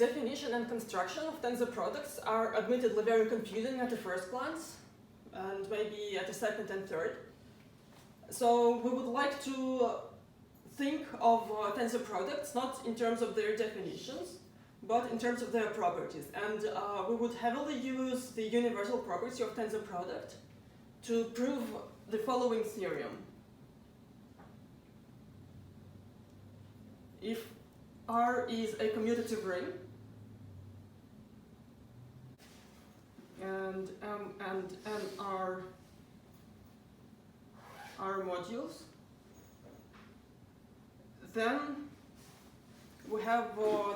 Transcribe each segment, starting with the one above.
definition and construction of tensor products are admittedly very confusing at the first glance, and maybe at the second and third. So we would like to think of tensor products not in terms of their definitions, but in terms of their properties. And we would heavily use the universal property of tensor product to prove the following theorem. If R is a commutative ring, and M and N are modules, then we have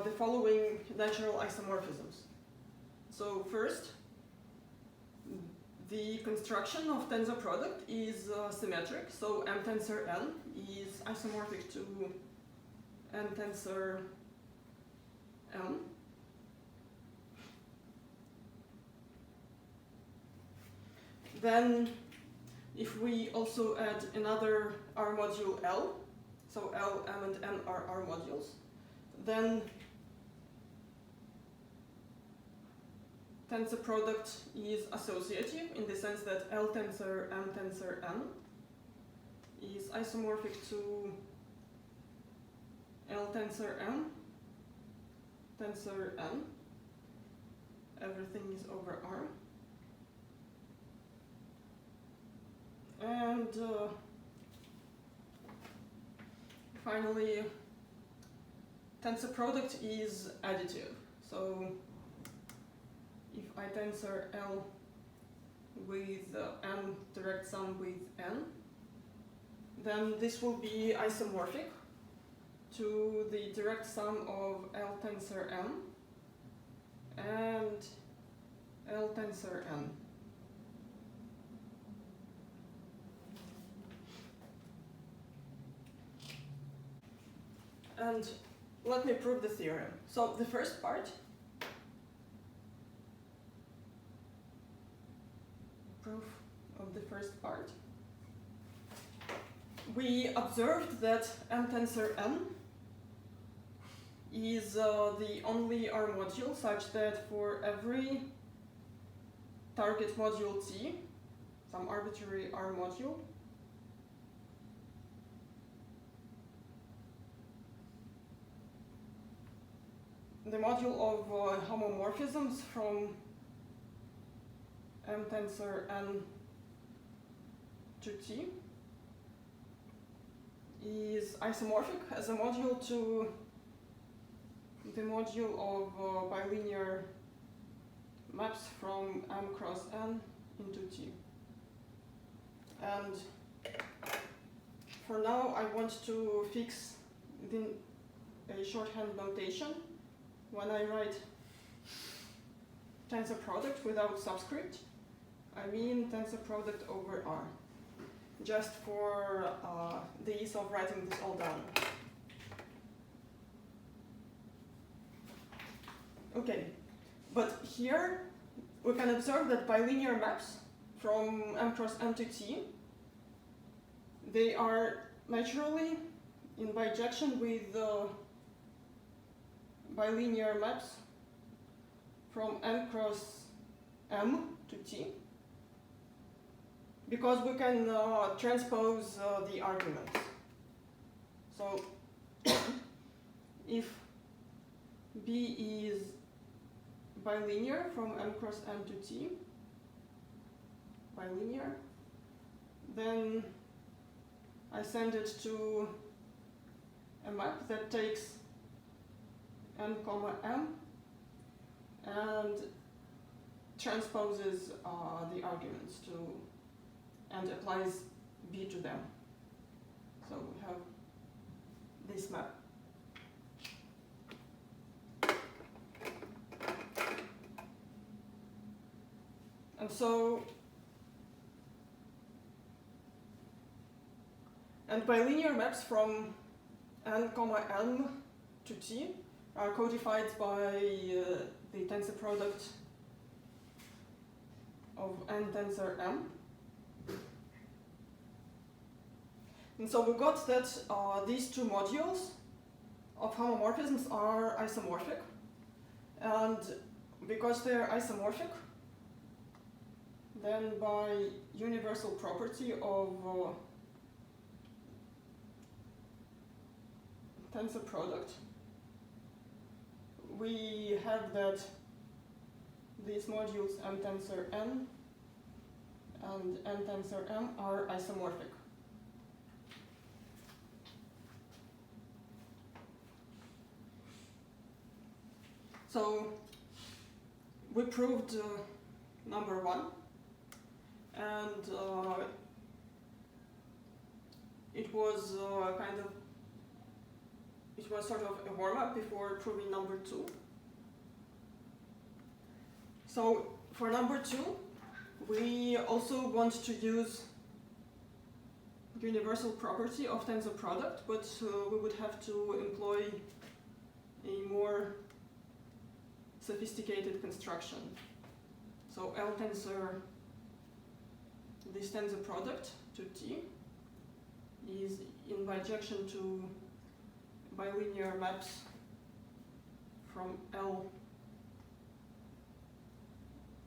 the following natural isomorphisms. So first, the construction of tensor product is symmetric, so M tensor N is isomorphic to N tensor M. Then if we also add another R module L, so L, M, and N are R modules, then tensor product is associative in the sense that L tensor M tensor N is isomorphic to L tensor M tensor N. Everything is over R. And finally, tensor product is additive. So if I tensor L with M direct sum with N, then this will be isomorphic to the direct sum of L tensor M and L tensor N. And let me prove the theorem. So the first part, proof of the first part, we observed that M tensor N is the only R module such that for every target module T, some arbitrary R module, the module of homomorphisms from M tensor N to T is isomorphic as a module to the module of bilinear maps from M cross N into T. And for now I want to fix a shorthand notation. When I write tensor product without subscript, I mean tensor product over R, just for the ease of writing this all down. Okay, but here we can observe that bilinear maps from M cross N to T, they are naturally in bijection with bilinear maps from M cross M to T, because we can transpose the arguments. So if B is bilinear from M cross M to T, bilinear, then I send it to a map that takes N comma M and transposes the arguments to and applies B to them. So we have this map. And so, and bilinear maps from N comma M to T are codified by the tensor product of N tensor M. And so we got that these two modules of homomorphisms are isomorphic. And because they're isomorphic, then by universal property of tensor product, we have that these modules M tensor N and N tensor M are isomorphic. So we proved number one, and it was sort of a warm-up before proving number two. So for number two, we also want to use universal property of tensor product, but we would have to employ a more sophisticated construction. So L tensor, this tensor product to T is in bijection to bilinear maps from L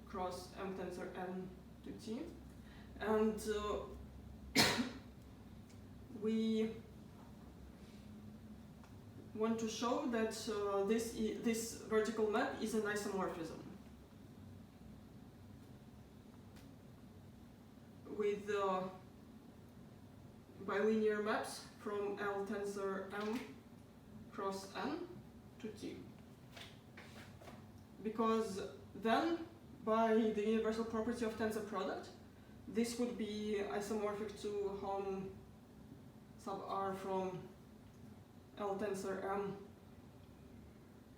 cross M tensor N to T, and we want to show that this vertical map is an isomorphism with bilinear maps from L tensor M cross N to T. Because then, by the universal property of tensor product, this would be isomorphic to Hom sub R from L tensor M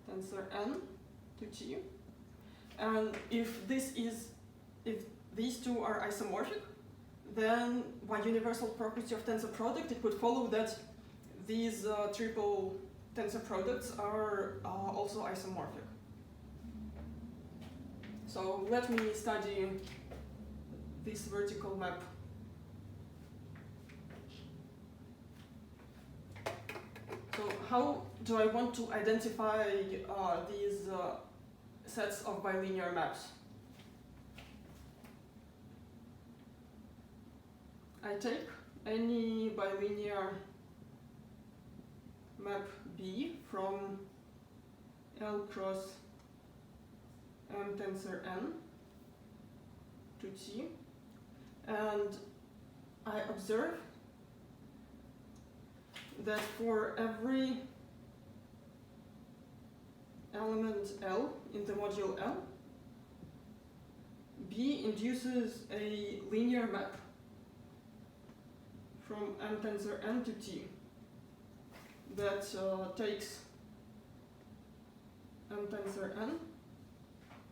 tensor N to T. And if these two are isomorphic, then by universal property of tensor product, it would follow that these triple tensor products are also isomorphic. So let me study this vertical map. So how do I want to identify these sets of bilinear maps? I take any bilinear map B from L cross M tensor N to T, and I observe that for every element L in the module L, B induces a linear map from M tensor N to T that takes M tensor N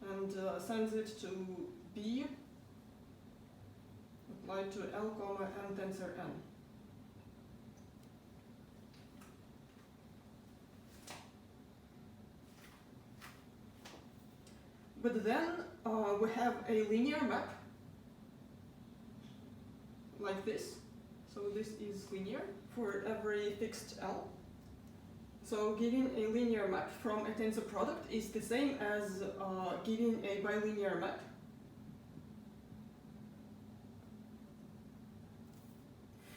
and sends it to B applied to L comma M tensor N. But then we have a linear map like this. So this is linear for every fixed L. So giving a linear map from a tensor product is the same as giving a bilinear map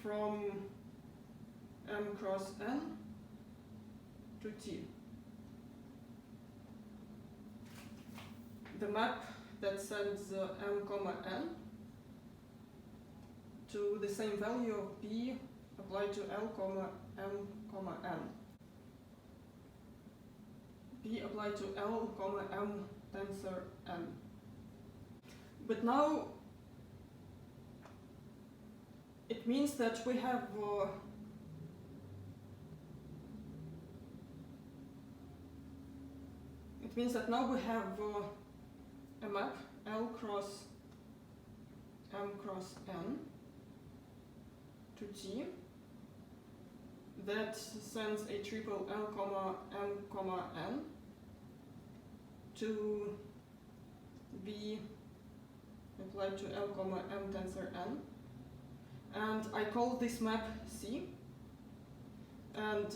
from M cross N to T. The map that sends M comma N to the same value of B applied to L comma M comma N. B applied to L comma M tensor N. But now it means that we have a map L cross M cross N to T that sends a triple L comma M comma N to B applied to L comma M tensor N, and I call this map C, and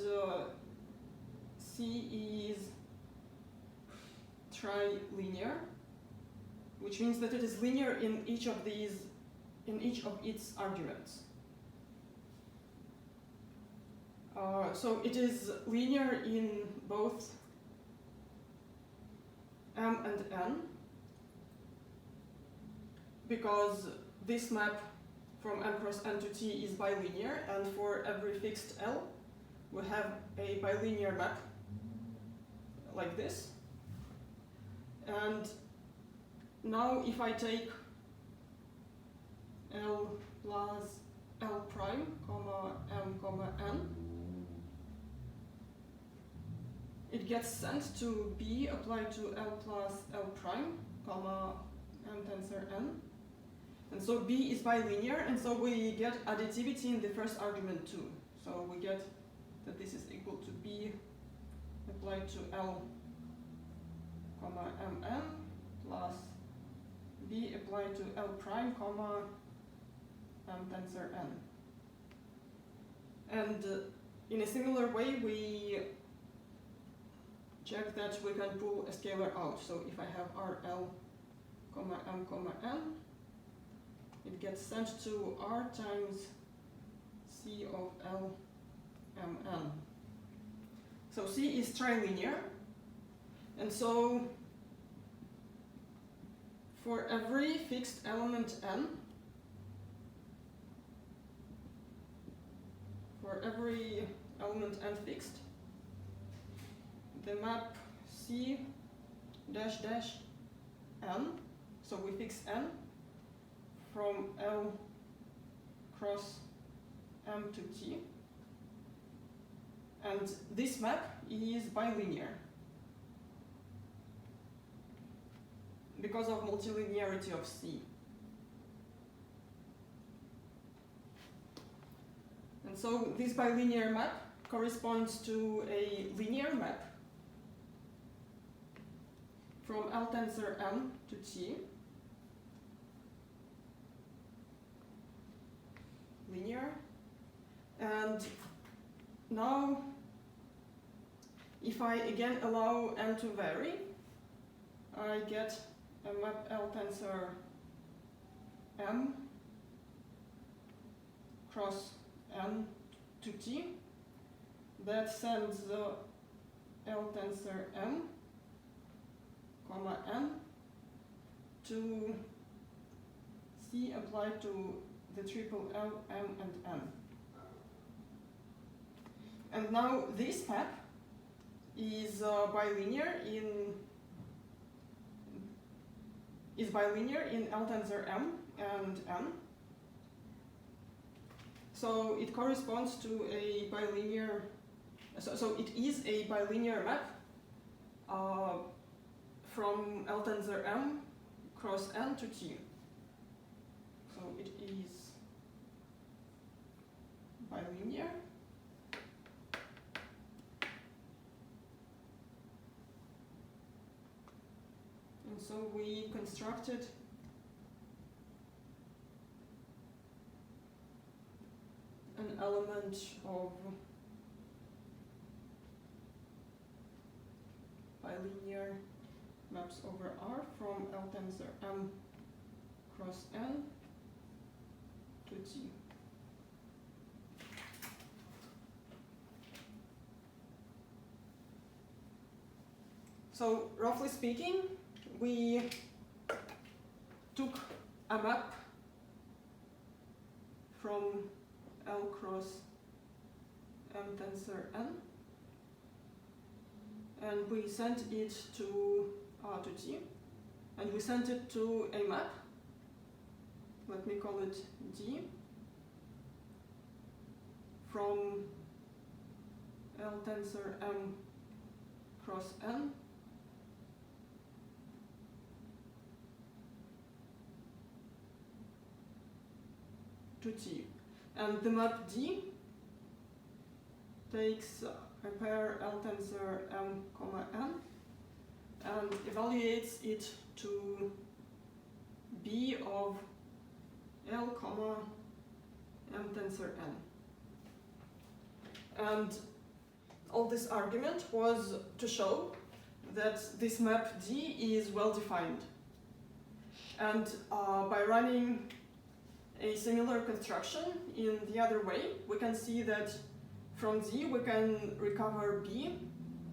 C is trilinear, which means that it is linear in each of its arguments. So it is linear in both M and N, because this map from M cross N to T is bilinear, and for every fixed L, we have a bilinear map like this. And now if I take L plus L prime, comma M, comma N, it gets sent to B applied to L plus L prime, comma M tensor N. And so B is bilinear, and so we get additivity in the first argument too. So we get that this is equal to B applied to L, comma Mn, plus B applied to L prime, comma M tensor N. And in a similar way, we check that we can pull a scalar out. So if I have RL, comma M, comma N, it gets sent to R times C of L Mn. So C is trilinear, and so for every fixed element N, for every element N fixed, the map C dash dash N, so we fix N from L cross M to T, and this map is bilinear because of multilinearity of C. And so this bilinear map corresponds to a linear map from L tensor M to T, linear. And now if I again allow N to vary, I get a map L tensor M cross N to T that sends the L tensor M, comma N to C applied to the triple L, M, and N. And now this map is bilinear in L tensor M and N. So it corresponds to a bilinear, so it is a bilinear map from L tensor M cross N to T. So it is bilinear. And so we constructed an element of bilinear maps over R from L tensor M cross N to T. So roughly speaking, we took a map from L cross M tensor N, and we sent it to R to T, and we sent it to a map, let me call it D, from L tensor M cross N to T. And the map D takes a pair L tensor M, comma N and evaluates it to B of L, comma M tensor N. And all this argument was to show that this map D is well defined. And by running a similar construction in the other way, we can see that from Z we can recover B,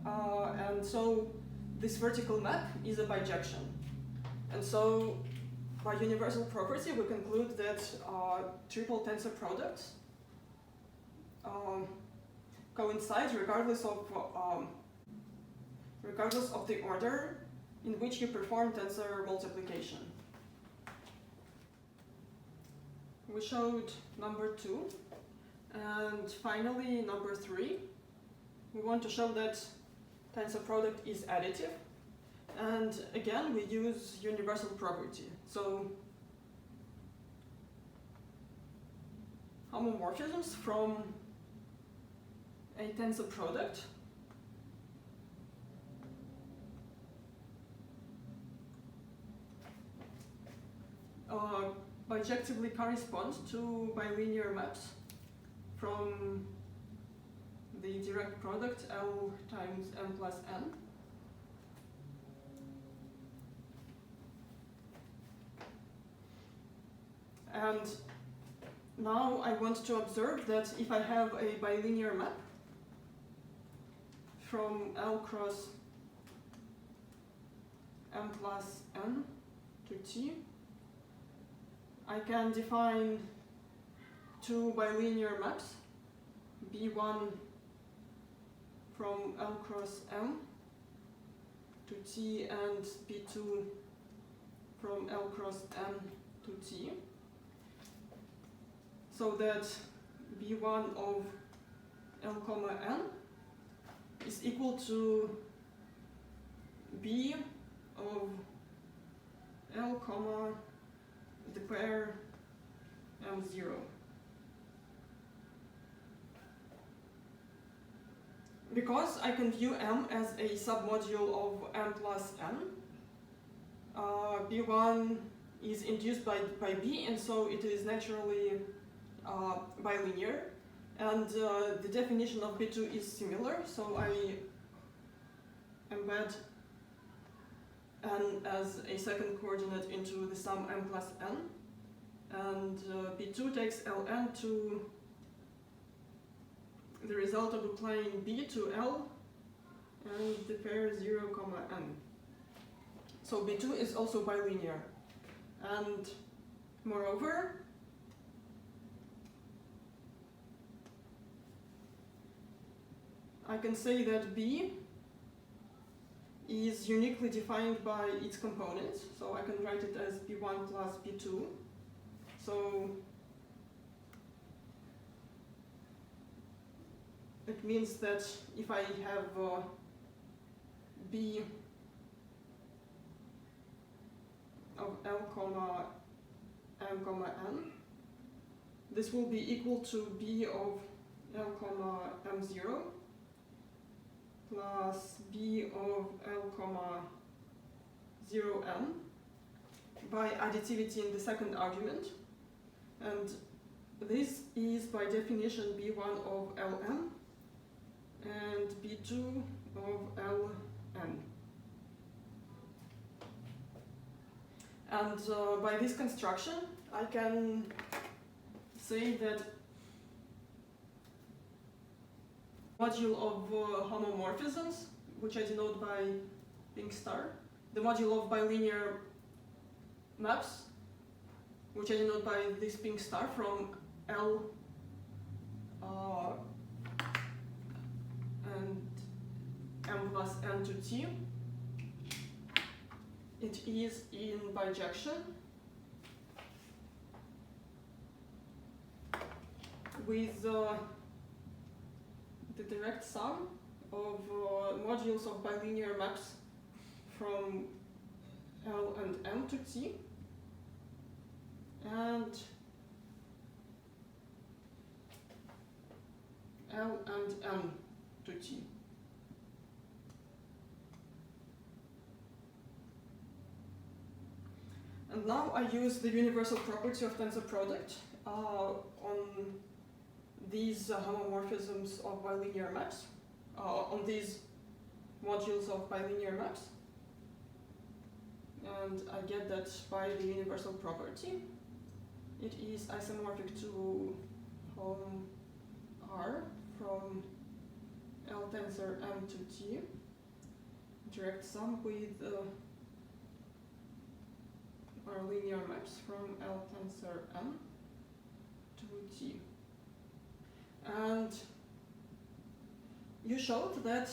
and so this vertical map is a bijection. And so by universal property we conclude that triple tensor products coincide regardless of the order in which you perform tensor multiplication. We showed number 2, and finally number 3. We want to show that tensor product is additive, and again we use universal property. So homomorphisms from a tensor product bijectively correspond to bilinear maps from the direct product L times m plus n. And now I want to observe that if I have a bilinear map from L cross m plus n to T, I can define two bilinear maps, B1 from L cross M to T and B2 from L cross M to T, so that B1 of L comma N is equal to B of L comma the pair M0. Because I can view M as a submodule of M plus N, B1 is induced by B, and so it is naturally bilinear. And the definition of B2 is similar, so I embed N as a second coordinate into the sum M plus N, and B2 takes Ln to the result of applying B to L and the pair 0, N. So B2 is also bilinear, and moreover, I can say that B is uniquely defined by its components, so I can write it as B1 plus B2. So it means that if I have B of L comma M comma N, this will be equal to B of L comma M0 plus B of L comma 0M by additivity in the second argument, and this is by definition B1 of Lm and B2 of Ln. And by this construction I can say that module of homomorphisms, which I denote by pink star, the module of bilinear maps, which I denote by this pink star, from L and M plus N to T. It is in bijection with the direct sum of modules of bilinear maps from L and M to T and L and M to T. And now I use the universal property of tensor product on these homomorphisms of bilinear maps, on these modules of bilinear maps. And I get that by the universal property. It is isomorphic to home R from L tensor M to T. Direct sum with our linear maps from L tensor M to T. And you showed that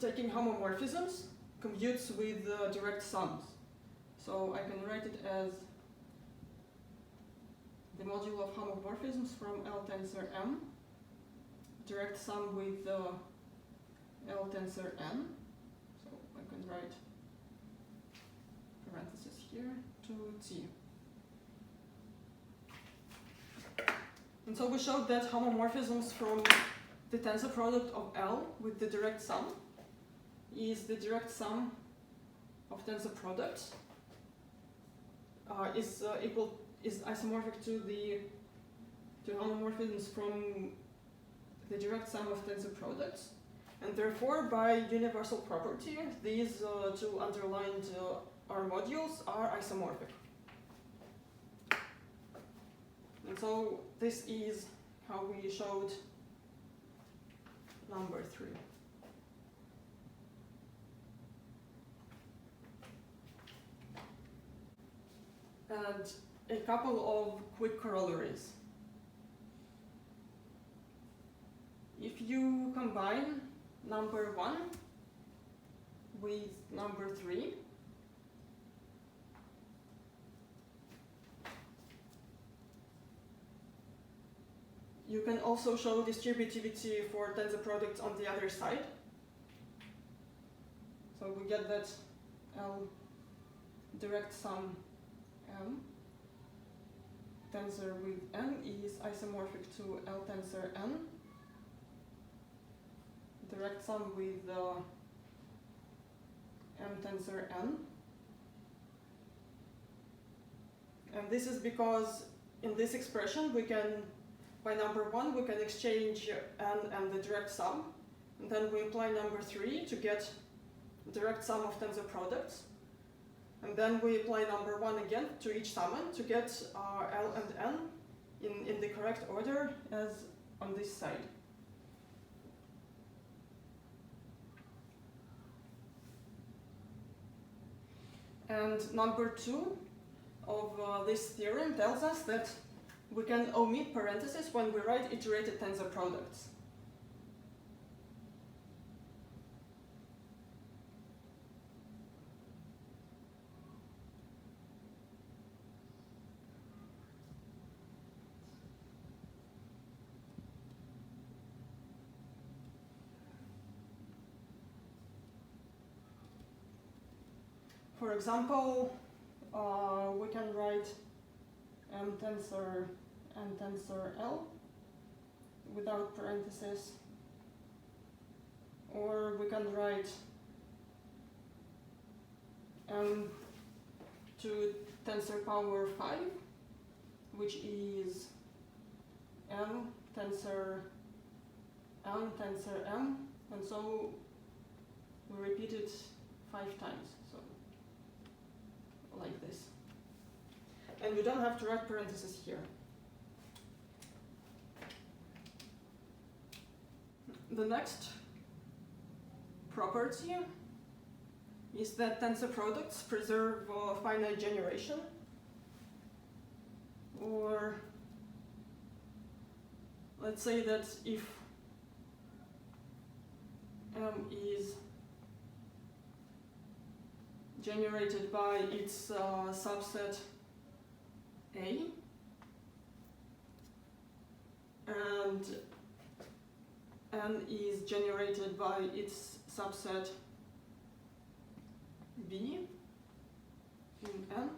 taking homomorphisms computes with direct sums. So I can write it as the module of homomorphisms from L tensor M, direct sum with L tensor N. So I can write parentheses here to T. And so we showed that homomorphisms from the tensor product of L with the direct sum is the direct sum of tensor products is isomorphic to homomorphisms from the direct sum of tensor products, and therefore by universal property these two underlined R modules are isomorphic. And so this is how we showed number 3. And a couple of quick corollaries. If you combine number 1 with number 3, you can also show distributivity for tensor products on the other side. So we get that L direct sum M tensor with N is isomorphic to L tensor N. Direct sum with M tensor N. And this is because in this expression we can, by number 1, we can exchange N and the direct sum. And then we apply number 3 to get direct sum of tensor products. And then we apply number 1 again to each summand to get L and N in the correct order as on this side. And number 2 of this theorem tells us that we can omit parentheses when we write iterated tensor products. For example, we can write M tensor and tensor L without parentheses, or we can write M to tensor power 5, which is M tensor M, and so we repeat it 5 times. Like this. And we don't have to write parentheses here. The next property is that tensor products preserve finite generation, or let's say that if M is generated by its subset A, and N is generated by its subset B in N,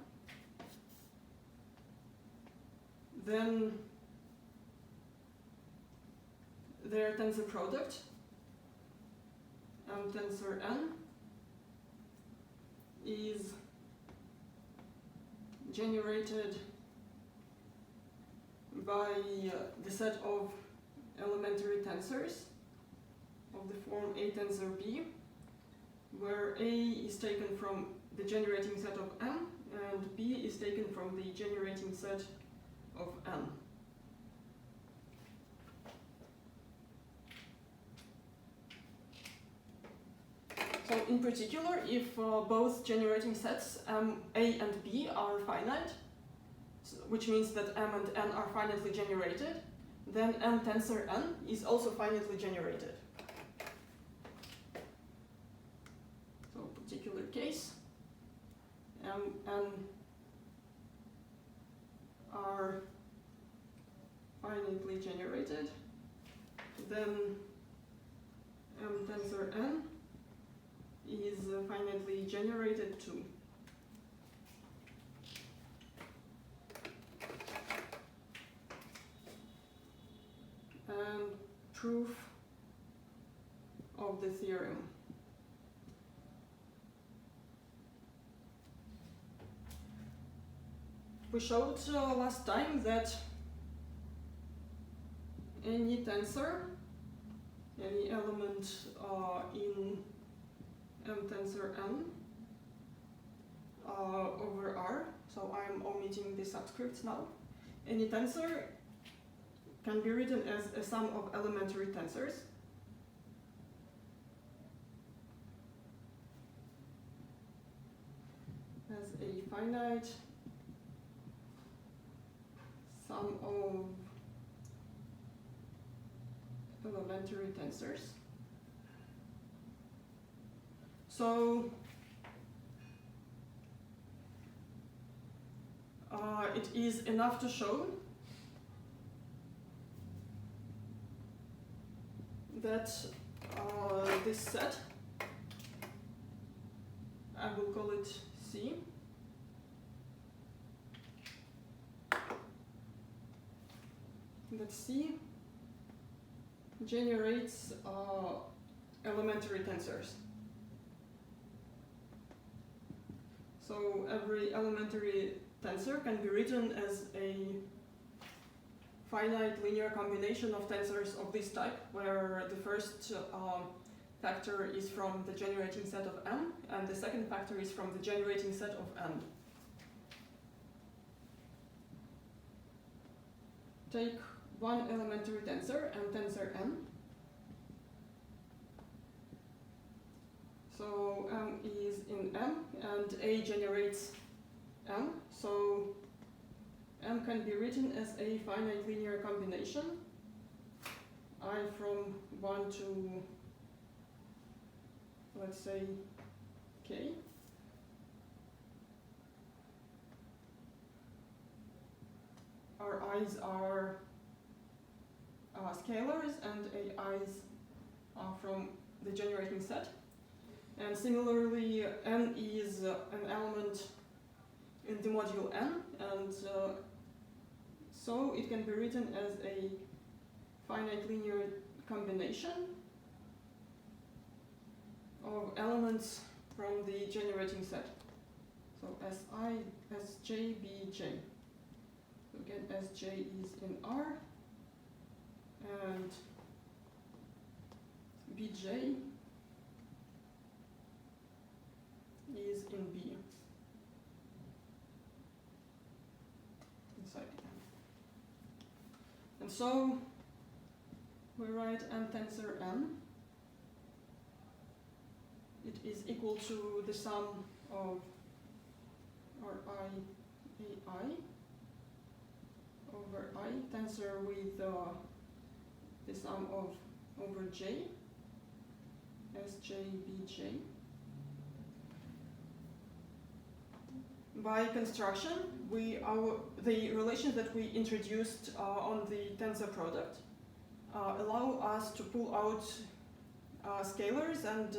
then their tensor product, M tensor N, is generated by the set of elementary tensors of the form A tensor B, where A is taken from the generating set of M and B is taken from the generating set of N. So in particular, if both generating sets A and B are finite, which means that M and N are finitely generated, then M tensor N is also finitely generated. So particular case, M and N are finitely generated, then M tensor N is finitely generated too. And proof of the theorem. We showed last time that any tensor, any element in M tensor N over R, so I'm omitting the subscripts now. Any tensor can be written as a sum of elementary tensors. As a finite sum of elementary tensors. So it is enough to show that this set, I will call it C, that C generates elementary tensors. So every elementary tensor can be written as a finite linear combination of tensors of this type, where the first factor is from the generating set of M, and the second factor is from the generating set of N. Take one elementary tensor, M tensor N. So M is in M, and A generates M, so M can be written as a finite linear combination, I from 1 to, let's say, K. Our I's are scalars, and AI's are from the generating set. And similarly, N is an element in the module N, and so it can be written as a finite linear combination of elements from the generating set. So Si, Sj, Bj. So again, Sj is in R, and Bj is in B. Inside M. And so we write M tensor N. It is equal to the sum of Ri AI over I, tensor with the sum of over J, Sj, Bj. By construction, the relations that we introduced on the tensor product allow us to pull out scalars and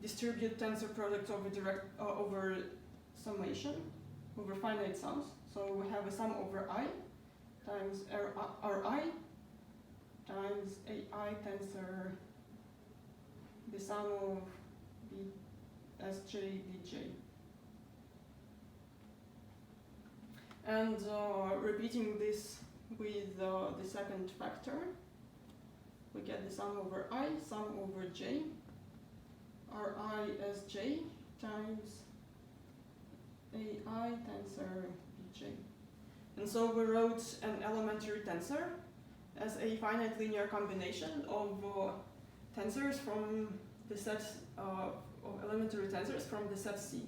distribute tensor products over summation, over finite sums. So we have a sum over I times Ri times AI tensor the sum of Sj, Bj. And repeating this with the second factor, we get the sum over I, sum over j, Ri as j times AI tensor bj. And so we wrote an elementary tensor as a finite linear combination of tensors from the set of elementary tensors from the set C.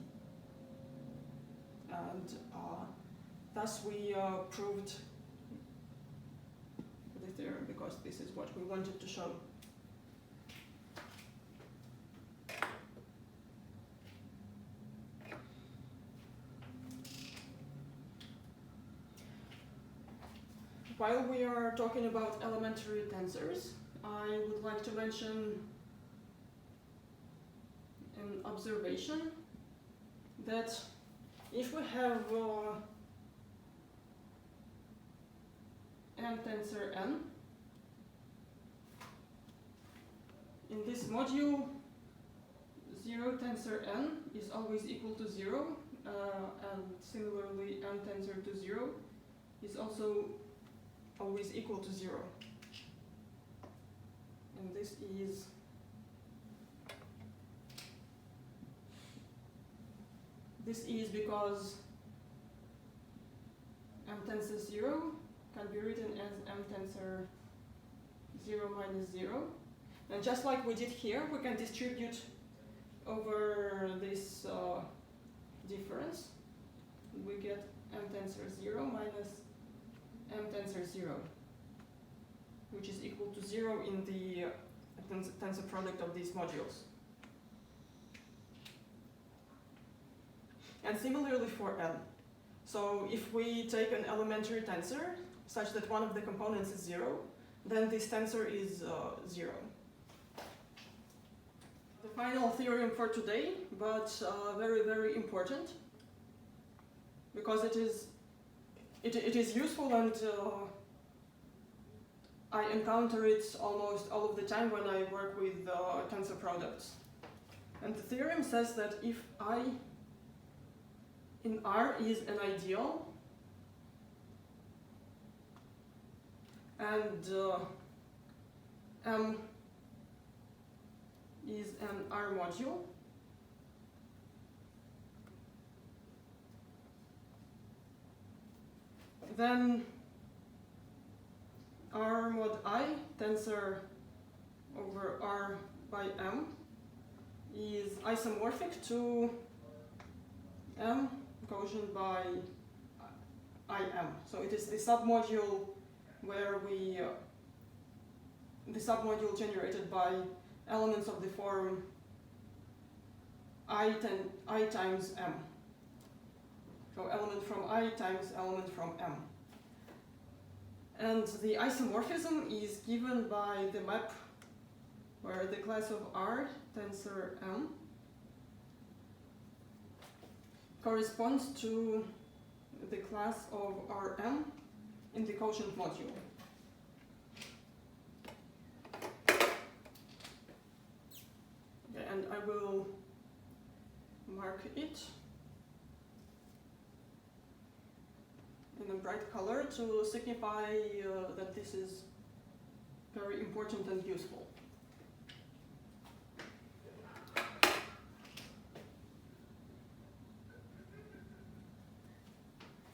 And thus we proved the theorem, because this is what we wanted to show. While we are talking about elementary tensors, I would like to mention an observation that if we have n tensor n, in this module 0 tensor n is always equal to 0, and similarly n tensor to 0 is also always equal to 0. And this is because m tensor 0 can be written as m tensor 0 minus 0. And just like we did here, we can distribute over this difference. We get m tensor 0 minus m tensor 0, which is equal to 0 in the tensor product of these modules. And similarly for n. So if we take an elementary tensor such that one of the components is 0, then this tensor is 0. The final theorem for today, but very, very important, because it is useful, and I encounter it almost all of the time when I work with tensor products. And the theorem says that if I in R is an ideal, and M is an R module, then R mod I tensor over R by M is isomorphic to M quotient by IM. So it is the submodule where the submodule generated by elements of the form I times M. So element from I times element from M. And the isomorphism is given by the map where the class of R tensor M corresponds to the class of Rm in the quotient module. Okay, and I will mark it in a bright color to signify that this is very important and useful.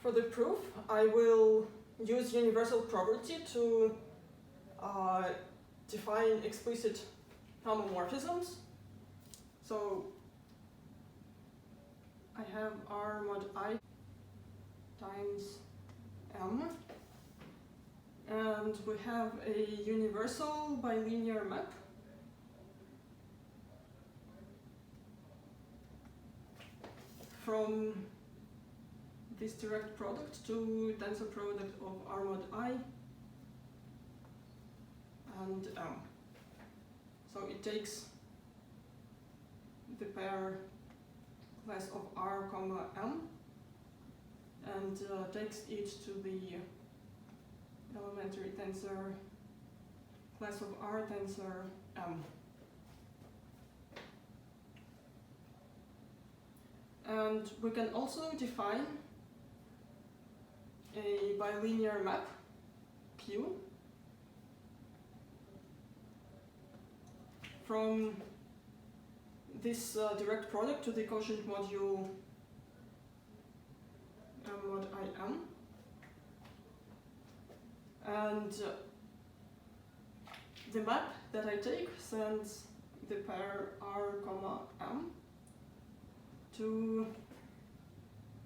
For the proof, I will use universal property to define explicit homomorphisms. So I have R mod I times M, and we have a universal bilinear map from this direct product to tensor product of R mod I and M. So it takes the pair class of R comma M and takes it to the elementary tensor class of R tensor M. And we can also define a bilinear map Q from this direct product to the quotient module m mod im, and the map that I take sends the pair r comma m to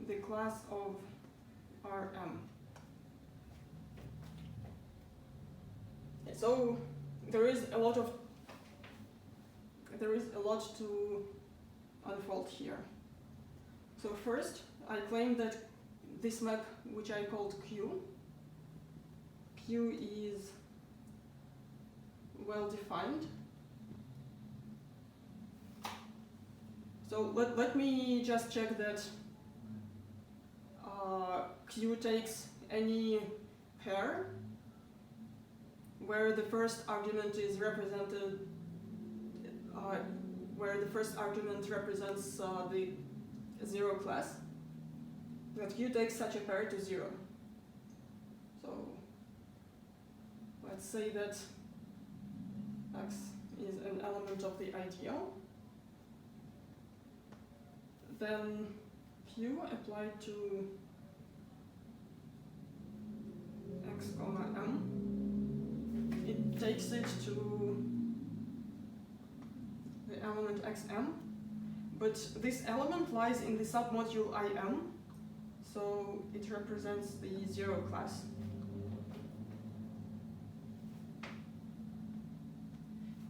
the class of rm. So there is a lot to unfold here. So first, I claim that this map, which I called Q is well defined. So let me just check that Q takes any pair where the first argument is represented, where the first argument represents the zero class, that Q takes such a pair to 0. So let's say that X is an element of the ideal. Then Q applied to X comma M, it takes it to the element xm, but this element lies in the submodule im, so it represents the 0 class.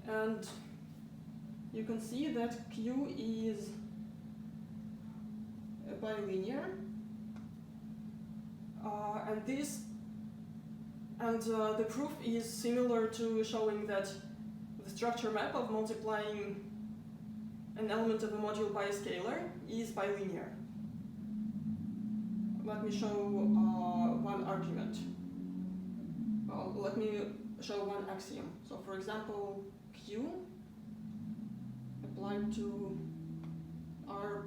And you can see that Q is bilinear, and the proof is similar to showing that the structure map of multiplying an element of a module by a scalar is bilinear. Let me show one argument. Well, let me show one axiom. So for example, Q applied to R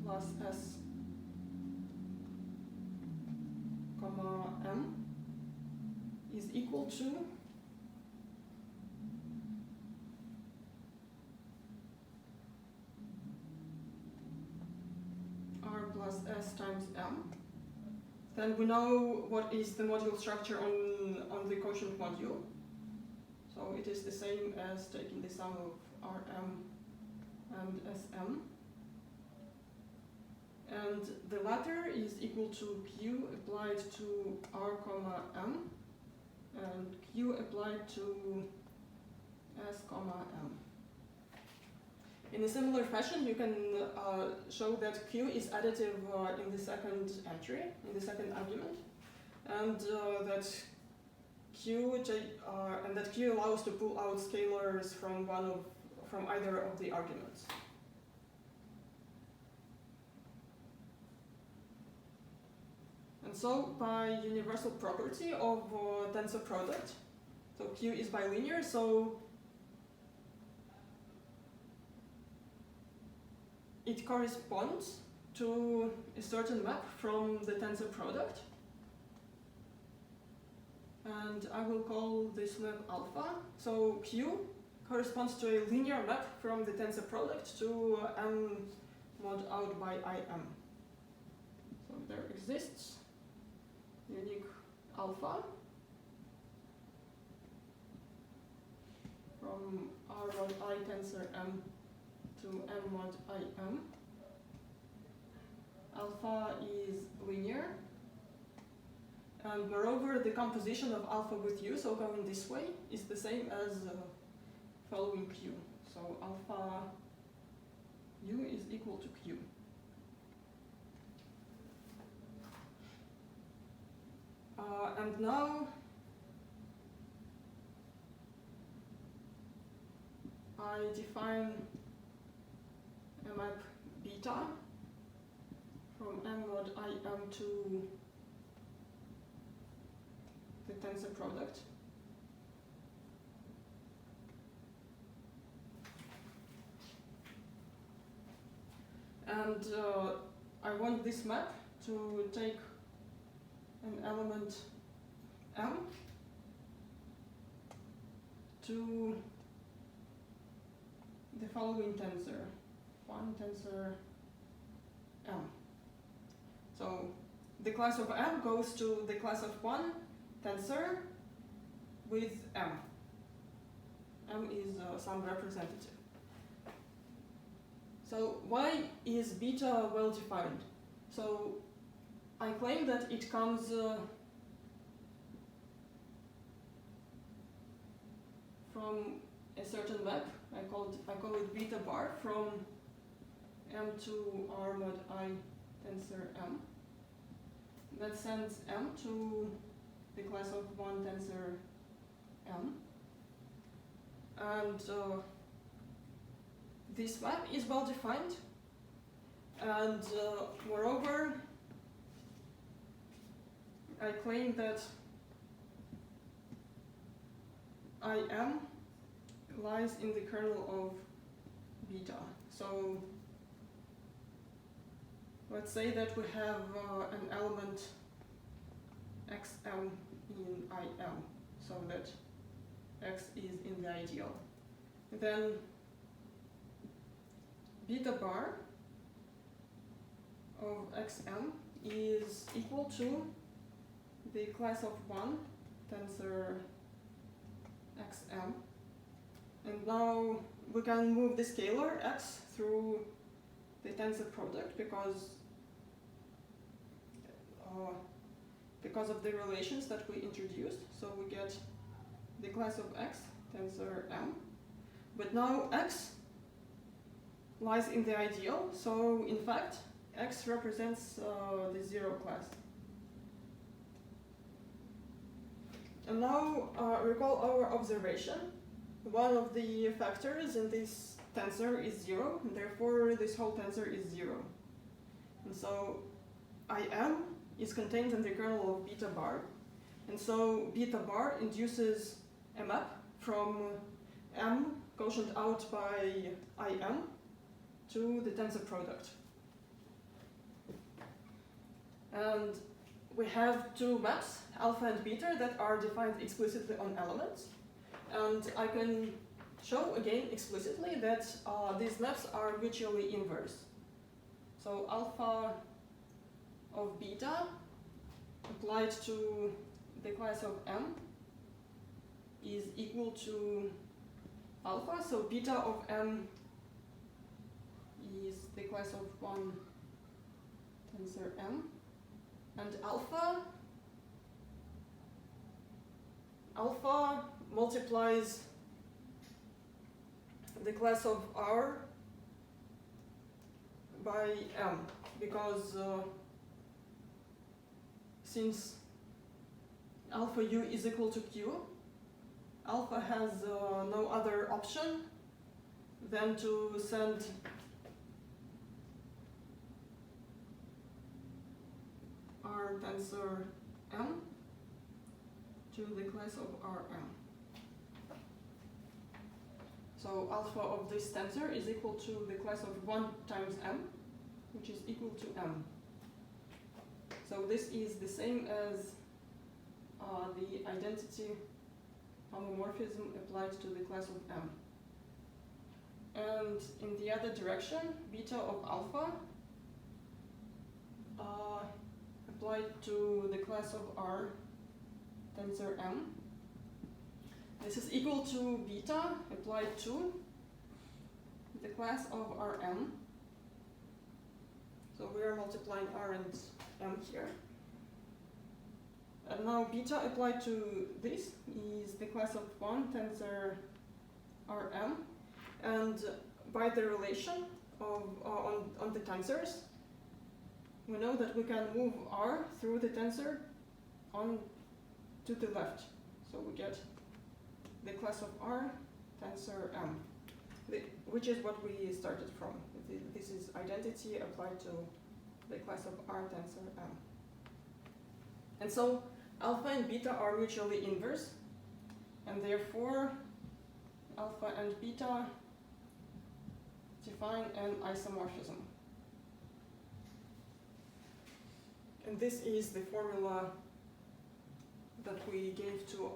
plus S comma M is equal to R plus S times M. Then we know what is the module structure on the quotient module. So it is the same as taking the sum of Rm and Sm. And the latter is equal to Q applied to R comma M and Q applied to S comma M. In a similar fashion, you can show that Q is additive in the second entry, in the second argument, and that Q allows to pull out scalars from either of the arguments. And so, by universal property of tensor product, so Q is bilinear, so it corresponds to a certain map from the tensor product. And I will call this map alpha. So Q corresponds to a linear map from the tensor product to M mod out by IM. So there exists unique alpha from R mod I tensor M to M mod IM. Alpha is linear, and moreover the composition of alpha with U, so going this way, is the same as following Q. So alpha U is equal to Q. And now I define a map beta from M mod IM to the tensor product. And I want this map to take an element M to the following tensor, 1 tensor M. So the class of M goes to the class of 1 tensor with M. M is some representative. So why is beta well defined? So I claim that it comes from a certain map. I call it beta bar from M to R mod I tensor M. That sends M to the class of 1 tensor M. And this map is well defined. And moreover, I claim that IM lies in the kernel of beta. So let's say that we have an element xm in IM, so that x is in the ideal. Then beta bar of xm is equal to the class of 1 tensor xm. And now we can move the scalar x through the tensor product because of the relations that we introduced. So we get the class of x tensor m. But now x lies in the ideal, so in fact x represents the 0 class. And now recall our observation. One of the factors in this tensor is 0, and therefore this whole tensor is 0. And so IM is contained in the kernel of beta bar, and so beta bar induces a map from M quotient out by IM to the tensor product. And we have two maps, alpha and beta, that are defined explicitly on elements. And I can show again explicitly that these maps are mutually inverse. So alpha of beta applied to the class of M is equal to alpha, so beta of M is the class of 1 tensor M, and alpha multiplies the class of R by M, because since alpha u is equal to q, alpha has no other option than to send R tensor M to the class of Rm. So alpha of this tensor is equal to the class of 1 times M, which is equal to M. So this is the same as the identity homomorphism applied to the class of M. And in the other direction, beta of alpha applied to the class of R tensor M. This is equal to beta applied to the class of Rm. So we are multiplying R and M here. And now beta applied to this is the class of 1 tensor Rm. And by the relation of on the tensors, we know that we can move R through the tensor on to the left. So we get the class of R tensor M, which is what we started from. This is identity applied to the class of R tensor M. And so alpha and beta are mutually inverse, and therefore alpha and beta define an isomorphism. And this is the formula that we gave to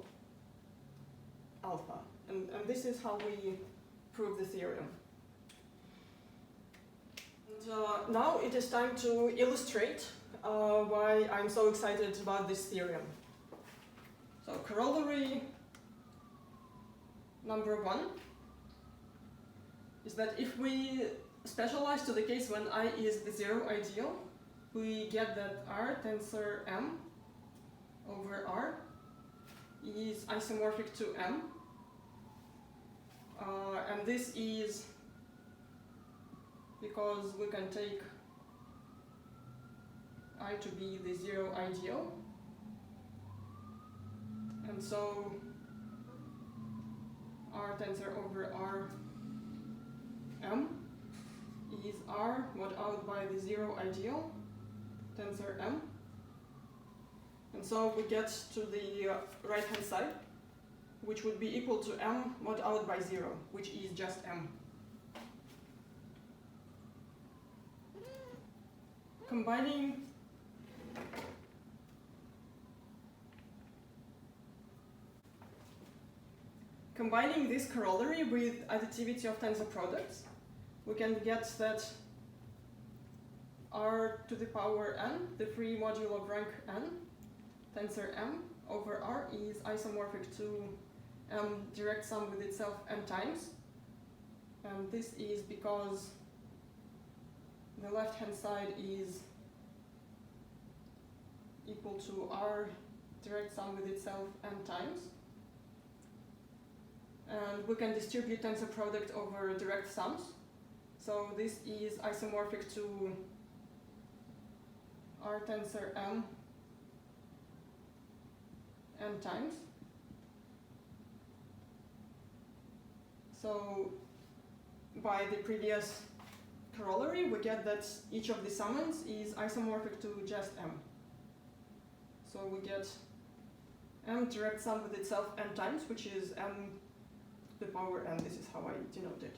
alpha. And this is how we prove the theorem. now it is time to illustrate why I'm so excited about this theorem. So corollary number 1 is that if we specialize to the case when I is the zero ideal, we get that R tensor M over R is isomorphic to M. And this is because we can take I to be the zero ideal. And so R tensor over R M is R mod out by the zero ideal tensor M. And so we get to the right hand side, which would be equal to M mod out by 0, which is just M. Combining this corollary with additivity of tensor products, we can get that R to the power n, the free module of rank n, tensor M over R is isomorphic to M direct sum with itself n times. And this is because the left hand side is equal to R direct sum with itself n times. And we can distribute tensor product over direct sums. So this is isomorphic to R tensor M n times. So by the previous corollary, we get that each of the summands is isomorphic to just M. So we get M direct sum with itself n times, which is M to the power n. This is how I denote it.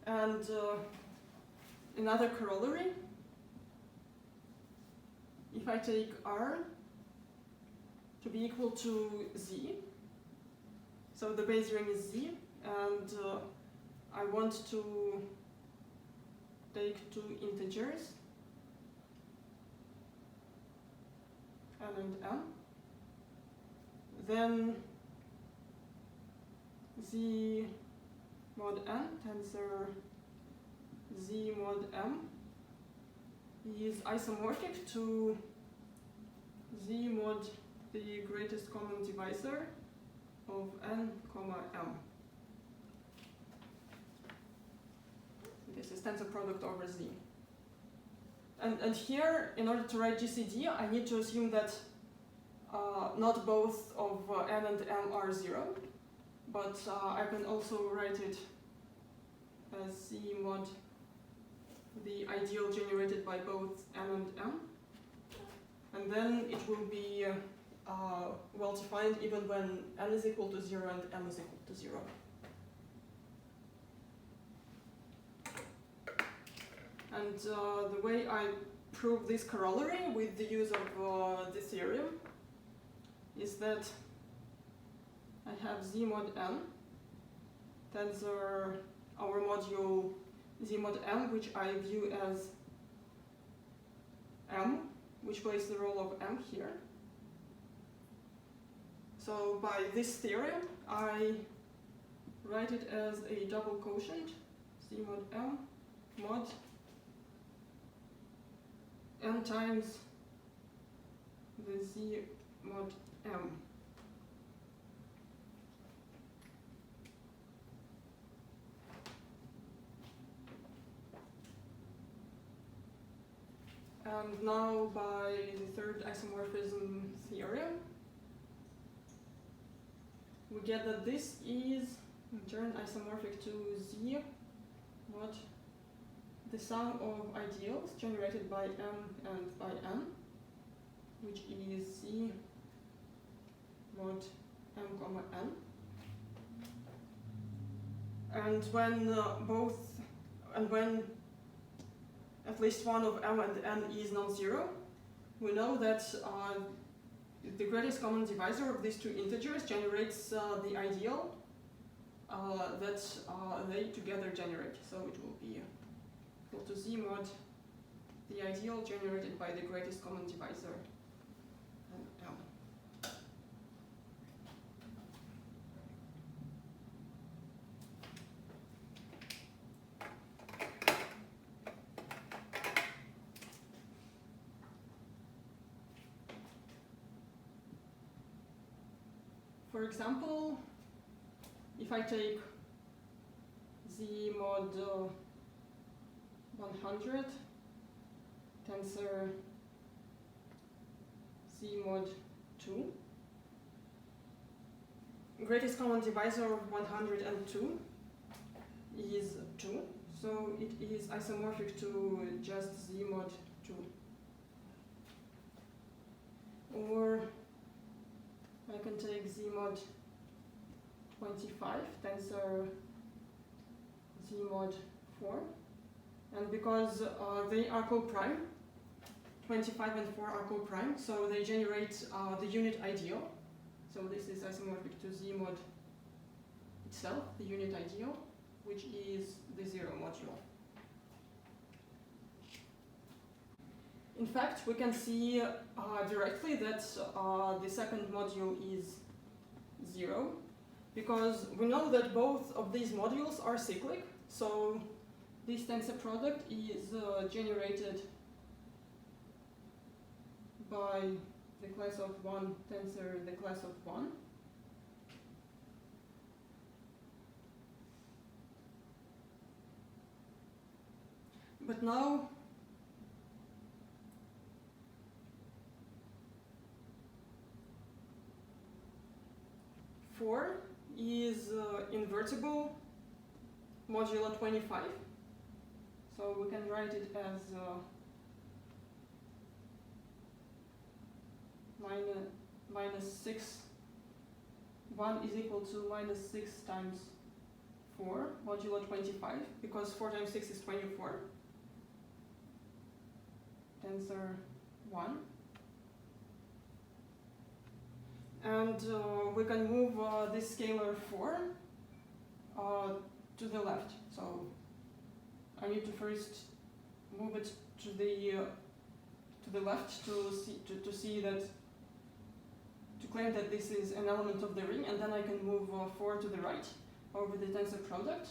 And another corollary, if I take R to be equal to Z, so the base ring is Z, and I want to take two integers, n and m, then Z mod n tensor Z mod m is isomorphic to Z mod the greatest common divisor of n comma m. This is tensor product over Z. And here, in order to write GCD, I need to assume that not both of n and m are 0, but I can also write it as Z mod the ideal generated by both n and m. And then it will be well defined even when n is equal to 0 and m is equal to 0. And the way I prove this corollary with the use of the theorem is that I have Z mod n tensor our module Z mod m, which I view as m, which plays the role of m here. So by this theorem, I write it as a double quotient, Z mod m mod n times the Z mod m. And now by the third isomorphism theorem, we get that this is in turn isomorphic to Z mod the sum of ideals generated by m and by n, which is Z mod m comma n. And when at least one of m and n is non-zero, we know that the greatest common divisor of these two integers generates the ideal that they together generate. So it will be equal to Z mod the ideal generated by the greatest common divisor and M. For example, if I take Z mod 100 tensor Z mod 2, greatest common divisor of 100 and 2 is 2, so it is isomorphic to just Z mod 2. Or I can take Z mod 25 tensor Z mod 4, and because they are co-prime, 25 and 4 are co-prime, so they generate the unit ideal. So this is isomorphic to Z mod itself, the unit ideal, which is the zero module. In fact, we can see directly that the second module is 0, because we know that both of these modules are cyclic, so this tensor product is generated by the class of 1 tensor the class of 1. But now four is invertible modulo 25, so we can write it as minus 6. 1 is equal to minus 6 times 4 modulo 25, because 4 times 6 is 24. Tensor 1. And we can move this scalar 4 to the left. So I need to first move it to the left to see that, to claim that this is an element of the ring, and then I can move 4 to the right over the tensor product.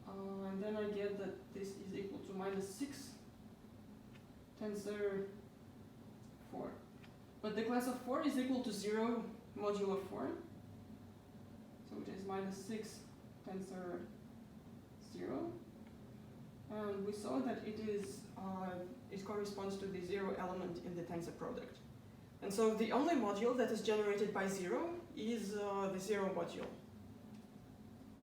And then I get that this is equal to minus 6 tensor 4. But the class of 4 is equal to 0 modulo 4. So it is minus 6 tensor 0. And we saw that it corresponds to the 0 element in the tensor product. And so the only module that is generated by 0 is the 0 module.